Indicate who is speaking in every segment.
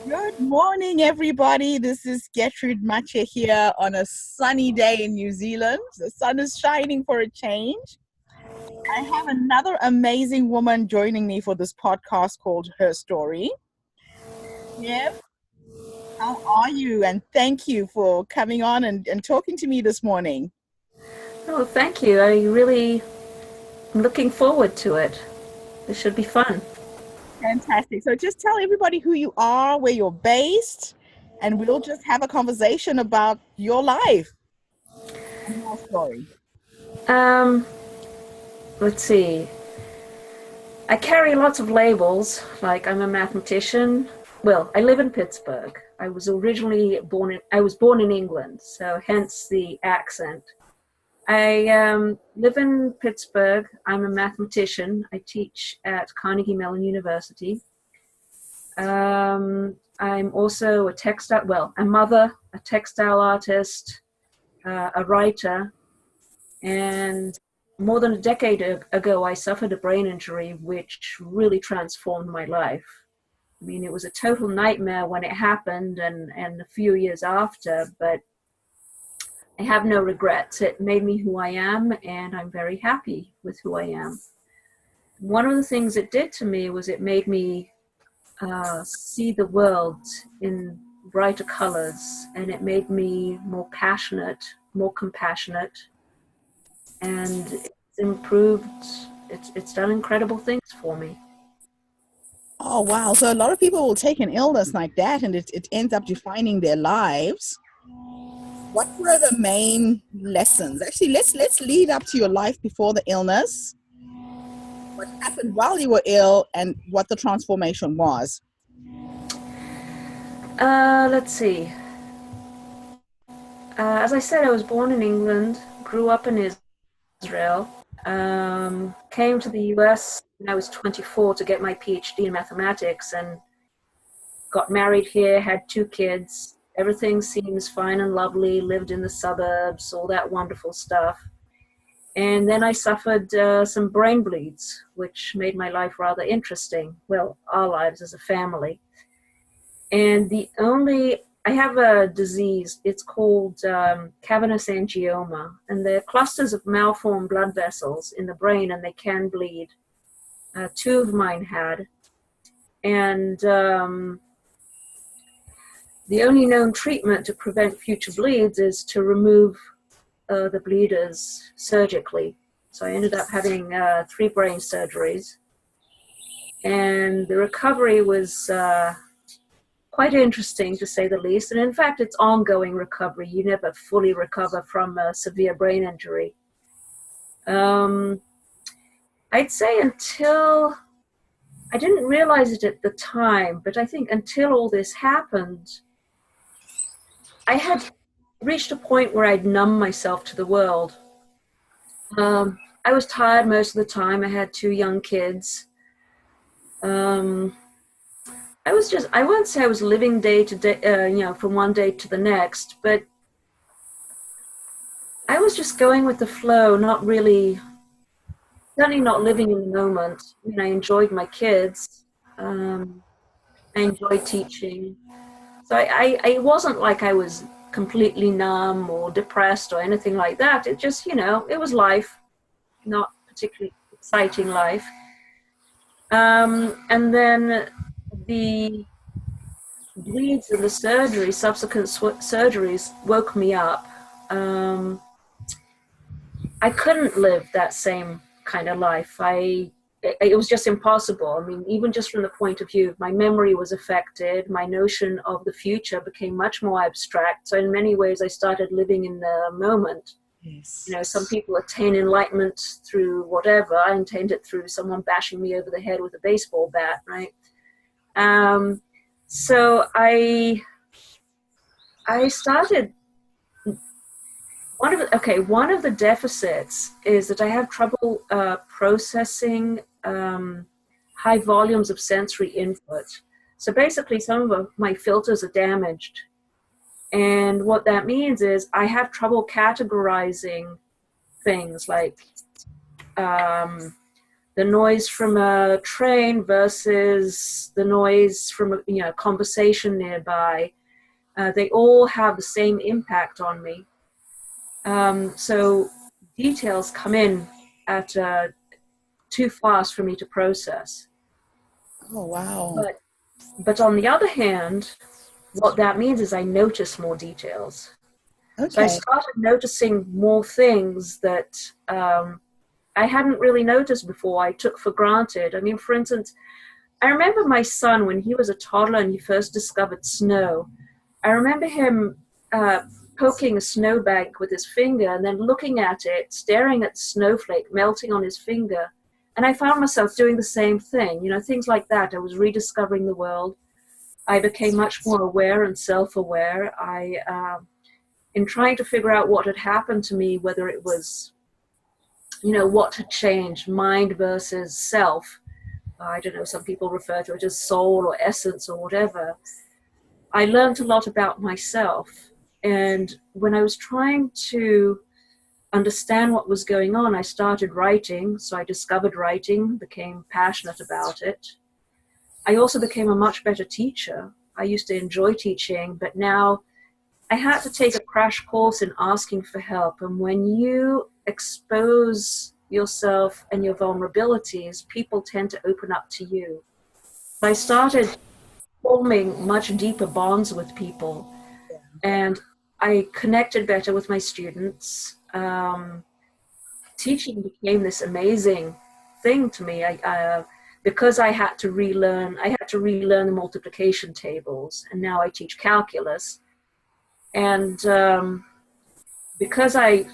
Speaker 1: Good morning, everybody. This is Gertrude Matcha here on a sunny day in New Zealand. The sun is shining for a change. I have another amazing woman joining me for this podcast called Her Story. Yev, how are you? And thank you for coming on and talking to me this morning.
Speaker 2: Oh, thank you. I really am looking forward to it. This should be fun.
Speaker 1: Fantastic. So just tell everybody who you are, where you're based, and we'll just have a conversation about your life and your story.
Speaker 2: Um, let's see. I carry lots of labels, like I'm a mathematician. Well, I live in Pittsburgh. I was born in England, so hence the accent. I live in Pittsburgh. I'm a mathematician. I teach at Carnegie Mellon University. I'm also a mother, a textile artist, a writer, and more than a decade ago, I suffered a brain injury which really transformed my life. I mean, it was a total nightmare when it happened and a few years after, but I have no regrets. It made me who I am, and I'm very happy with who I am. One of the things it did to me was it made me see the world in brighter colors, and it made me more passionate, more compassionate, and it's improved. It's done incredible things for me.
Speaker 1: Oh, wow. So a lot of people will take an illness like that and it ends up defining their lives. What were the main lessons? Actually, let's lead up to your life before the illness. What happened while you were ill and what the transformation was.
Speaker 2: Let's see. As I said, I was born in England, grew up in Israel, came to the US when I was 24 to get my PhD in mathematics, and got married here, had two kids. Everything seems fine and lovely, lived in the suburbs, all that wonderful stuff. And then I suffered some brain bleeds, which made my life rather interesting. Well, our lives as a family. And I have a disease, it's called cavernous angioma, and they're clusters of malformed blood vessels in the brain, and they can bleed. Two of mine had. And the only known treatment to prevent future bleeds is to remove the bleeders surgically. So I ended up having 3 brain surgeries. And the recovery was quite interesting, to say the least. And in fact, it's ongoing recovery. You never fully recover from a severe brain injury. I'd say I didn't realize it at the time, but I think until all this happened, I had reached a point where I'd numb myself to the world. I was tired most of the time. I had 2 young kids. Um, I won't say I was living day to day, from one day to the next, but I was just going with the flow, certainly not living in the moment. I mean, I enjoyed my kids. I enjoyed teaching. So I wasn't like I was completely numb or depressed or anything like that. It just, it was life, not particularly exciting life. And then the bleeds and the subsequent surgeries woke me up. I couldn't live that same kind of life. It was just impossible. I mean, even just from the point of view, my memory was affected. My notion of the future became much more abstract. So in many ways, I started living in the moment.
Speaker 1: Yes.
Speaker 2: Some people attain enlightenment through whatever. I attained it through someone bashing me over the head with a baseball bat, right? So I started. One of the deficits is that I have trouble processing high volumes of sensory input. So basically, some of my filters are damaged. And what that means is I have trouble categorizing things like the noise from a train versus the noise from a conversation nearby. They all have the same impact on me. So details come in at too fast for me to process.
Speaker 1: Oh, wow.
Speaker 2: But on the other hand, what that means is I notice more details.
Speaker 1: Okay.
Speaker 2: So I started noticing more things that I hadn't really noticed before. I took for granted. I mean, for instance, I remember my son when he was a toddler and he first discovered snow. I remember him poking a snowbank with his finger and then looking at it, staring at the snowflake melting on his finger. And I found myself doing the same thing, things like that. I was rediscovering the world. I became much more aware and self-aware. In trying to figure out what had happened to me, whether it was, what had changed, mind versus self. I don't know, some people refer to it as soul or essence or whatever. I learned a lot about myself. And when I was trying to understand what was going on, I started writing. So I discovered writing, became passionate about it. I also became a much better teacher. I used to enjoy teaching, but now I had to take a crash course in asking for help. And when you expose yourself and your vulnerabilities, people tend to open up to you. I started forming much deeper bonds with people, and I connected better with my students. Teaching became this amazing thing to me. Because I had to relearn the multiplication tables, and now I teach calculus. And because I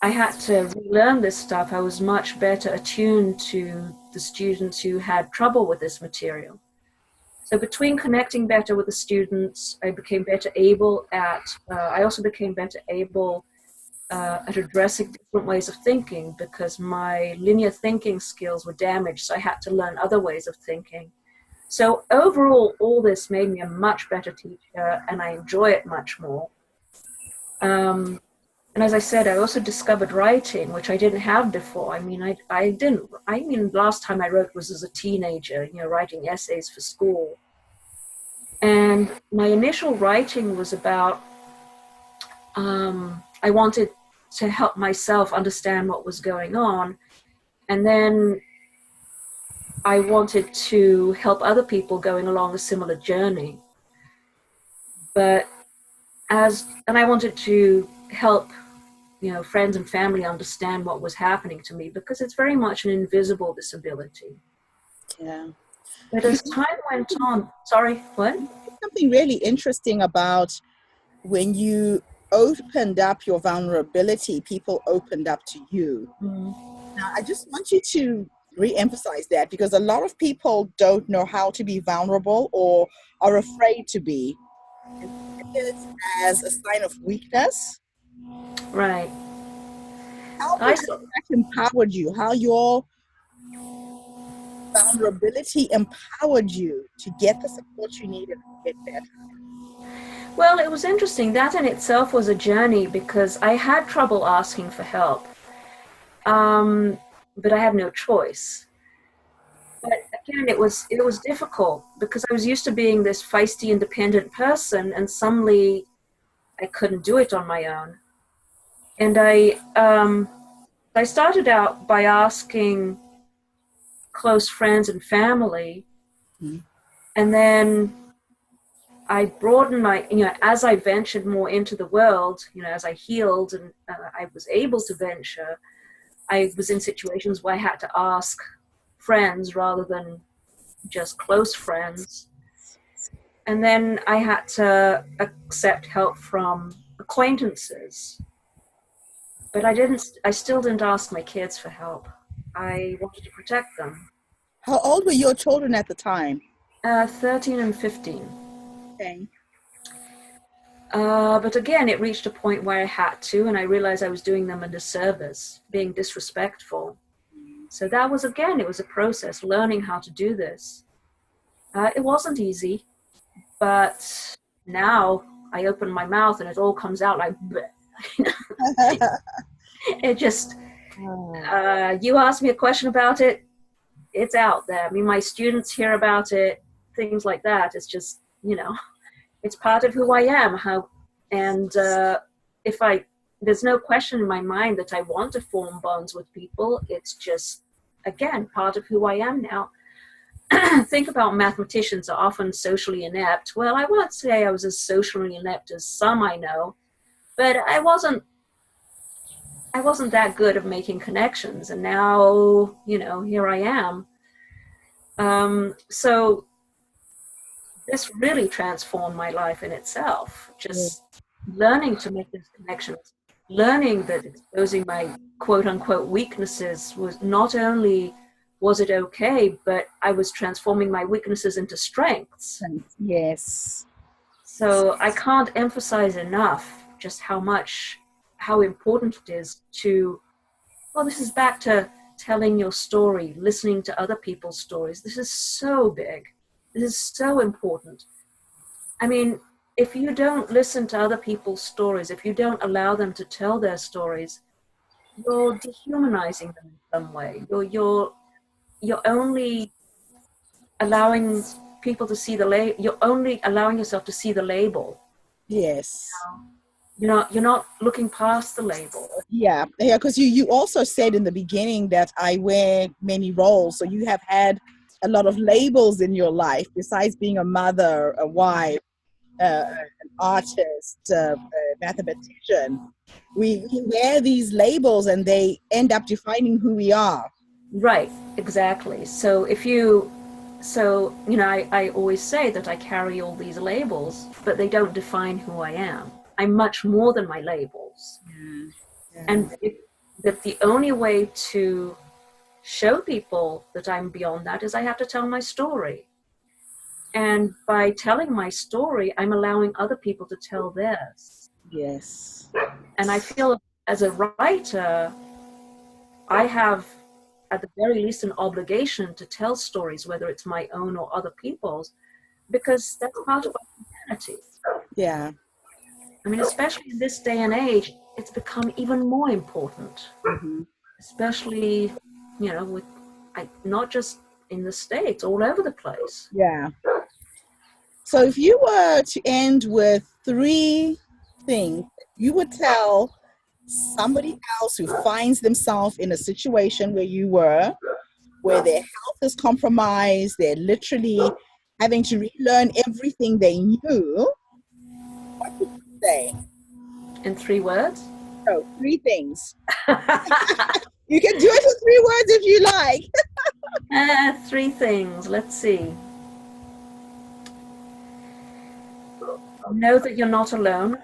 Speaker 2: had to relearn this stuff, I was much better attuned to the students who had trouble with this material. So between connecting better with the students, I became better able at, I also became better able at addressing different ways of thinking, because my linear thinking skills were damaged, so I had to learn other ways of thinking. So overall, all this made me a much better teacher, and I enjoy it much more. And as I said, I also discovered writing, which I didn't have before. I mean, last time I wrote was as a teenager, writing essays for school. And my initial writing was about, I wanted to help myself understand what was going on. And then I wanted to help other people going along a similar journey. And I wanted to help, friends and family understand what was happening to me, because it's very much an invisible disability.
Speaker 1: Yeah.
Speaker 2: But as time went on, sorry, what?
Speaker 1: Something really interesting about when you opened up your vulnerability, people opened up to you. Now, I just want you to re-emphasize that, because a lot of people don't know how to be vulnerable or are afraid to be. And it as a sign of weakness.
Speaker 2: Right.
Speaker 1: How that empowered you? How your vulnerability empowered you to get the support you needed to get better?
Speaker 2: Well, it was interesting. That in itself was a journey, because I had trouble asking for help. But I had no choice. But again, it was difficult, because I was used to being this feisty, independent person, and suddenly I couldn't do it on my own. And I started out by asking close friends and family, and then I broadened my, as I ventured more into the world, as I healed and I was able to venture, I was in situations where I had to ask friends rather than just close friends. And then I had to accept help from acquaintances. But I still didn't ask my kids for help. I wanted to protect them.
Speaker 1: How old were your children at the time?
Speaker 2: 13 and 15.
Speaker 1: Okay.
Speaker 2: But again, it reached a point where I had to, and I realized I was doing them a disservice, being disrespectful. So that was, again, it was a process, learning how to do this. It wasn't easy, but now I open my mouth and it all comes out like, it just, you ask me a question about it, it's out there. I mean, my students hear about it, things like that. It's just, it's part of who I am. If there's no question in my mind that I want to form bonds with people. It's just, again, part of who I am now. Think about mathematicians are often socially inept. Well, I won't say I was as socially inept as some I know, but I wasn't that good at making connections. And now, here I am. So this really transformed my life in itself. Just learning to make those connections, learning that exposing my quote unquote weaknesses was not only was it okay, but I was transforming my weaknesses into strengths.
Speaker 1: Yes.
Speaker 2: So I can't emphasize enough just how important it is to, this is back to telling your story, listening to other people's stories. This is so big. This is so important. I mean, if you don't listen to other people's stories, if you don't allow them to tell their stories, you're dehumanizing them in some way. You're only allowing people to see you're only allowing yourself to see the label.
Speaker 1: Yes.
Speaker 2: You're not looking past the label.
Speaker 1: Yeah, because you also said in the beginning that I wear many roles. So you have had a lot of labels in your life besides being a mother, a wife, an artist, a mathematician. We wear these labels and they end up defining who we are.
Speaker 2: Right, exactly. So I always say that I carry all these labels, but they don't define who I am. I'm much more than my labels.
Speaker 1: Yeah.
Speaker 2: And that the only way to show people that I'm beyond that is I have to tell my story. And by telling my story, I'm allowing other people to tell theirs.
Speaker 1: Yes.
Speaker 2: And I feel as a writer, I have at the very least an obligation to tell stories, whether it's my own or other people's, because that's part of our humanity.
Speaker 1: Yeah.
Speaker 2: I mean, especially in this day and age, it's become even more important, especially, with not just in the States, all over the place.
Speaker 1: Yeah. So if you were to end with 3 things you would tell somebody else who finds themselves in a situation where you were, where their health is compromised, they're literally having to relearn everything they knew, what would you say?
Speaker 2: In 3 words?
Speaker 1: Oh, 3 things. You can do it in 3 words if you like.
Speaker 2: 3 things. Let's see. Know that you're not alone.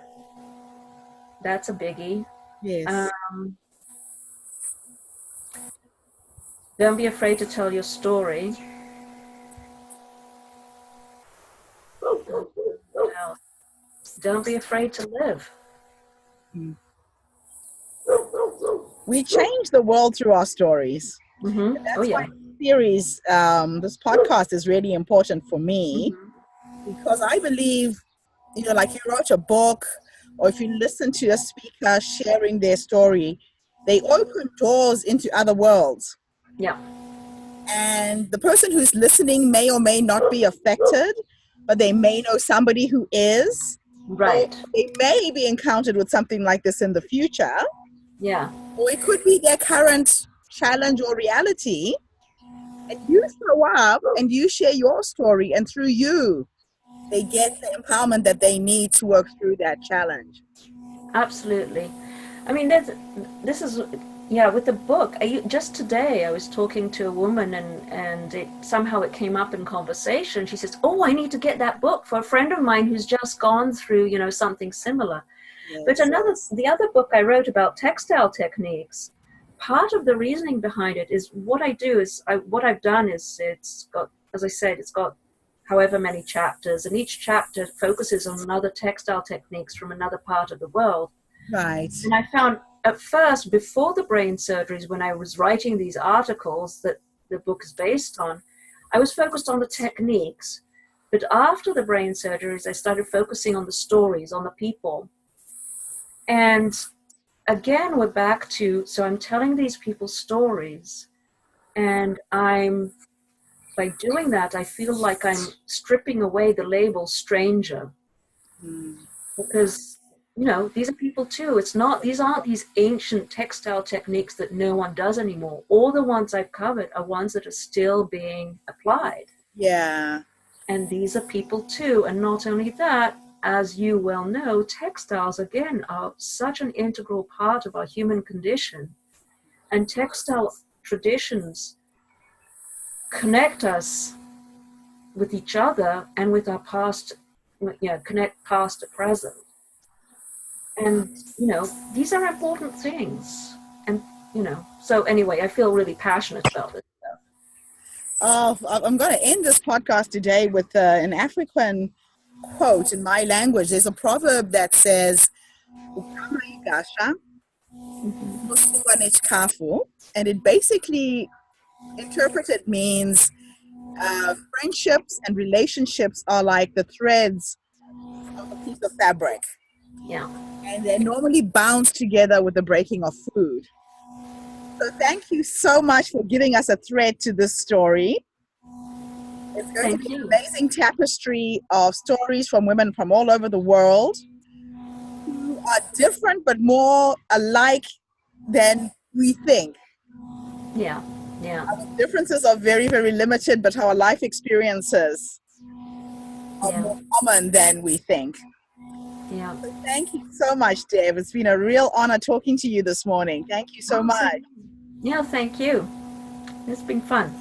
Speaker 2: That's a biggie.
Speaker 1: Yes.
Speaker 2: Don't be afraid to tell your story. Don't be afraid to live.
Speaker 1: We change the world through our stories.
Speaker 2: Mm-hmm.
Speaker 1: That's why this series, this podcast is really important for me, because I believe, like you wrote a book, or if you listen to a speaker sharing their story, they open doors into other worlds.
Speaker 2: Yeah.
Speaker 1: And the person who's listening may or may not be affected, but they may know somebody who is.
Speaker 2: Right.
Speaker 1: Or they may be encountered with something like this in the future.
Speaker 2: Yeah.
Speaker 1: Or it could be their current challenge or reality. And you show up and you share your story, and through you, they get the empowerment that they need to work through that challenge.
Speaker 2: Absolutely. I mean, this is, with the book, just today I was talking to a woman and somehow it came up in conversation. She says, oh, I need to get that book for a friend of mine who's just gone through, something similar. Yes. But the other book I wrote about textile techniques, part of the reasoning behind it is what I do is, what I've done is it's got, as I said, it's got however many chapters, and each chapter focuses on another textile techniques from another part of the world.
Speaker 1: Right.
Speaker 2: And I found at first, before the brain surgeries, when I was writing these articles that the book is based on, I was focused on the techniques. But after the brain surgeries, I started focusing on the stories, on the people. And again, we're back to, so I'm telling these people's stories, And by doing that, I feel like I'm stripping away the label stranger, because these are people too. These aren't these ancient textile techniques that no one does anymore. All the ones I've covered are ones that are still being applied.
Speaker 1: Yeah.
Speaker 2: And these are people too. And not only that, as you well know, textiles again are such an integral part of our human condition. And textile traditions connect us with each other and with our past, connect past to present. And, these are important things. And, so anyway, I feel really passionate about this stuff.
Speaker 1: I'm going to end this podcast today with an African quote in my language. There's a proverb that says, and it basically interpreted means friendships and relationships are like the threads of a piece of fabric.
Speaker 2: Yeah.
Speaker 1: And they're normally bound together with the breaking of food. So thank you so much for giving us a thread to this story. It's going to be an amazing tapestry of stories from women from all over the world who are different but more alike than we think.
Speaker 2: Yeah.
Speaker 1: Our differences are very, very limited, but our life experiences are more common than we think.
Speaker 2: Yeah.
Speaker 1: So thank you so much, Deb. It's been a real honor talking to you this morning. Thank you so much.
Speaker 2: Yeah, thank you. It's been fun.